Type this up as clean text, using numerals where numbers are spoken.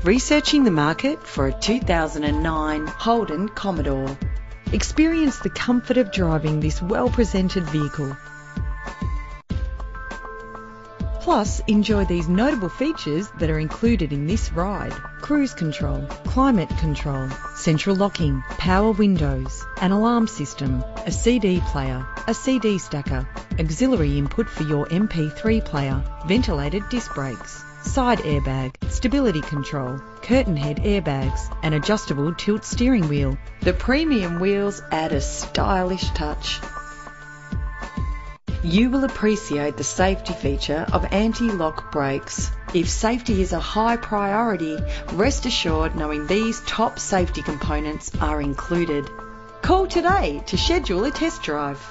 Researching the market for a 2009 Holden Commodore. Experience the comfort of driving this well-presented vehicle. Plus, enjoy these notable features that are included in this ride: cruise control, climate control, central locking, power windows, an alarm system, a CD player, a CD stacker, auxiliary input for your MP3 player, ventilated disc brakes, side airbag, stability control, curtain head airbags, and adjustable tilt steering wheel. The premium wheels add a stylish touch. You will appreciate the safety feature of anti-lock brakes. If safety is a high priority, rest assured knowing these top safety components are included. Call today to schedule a test drive.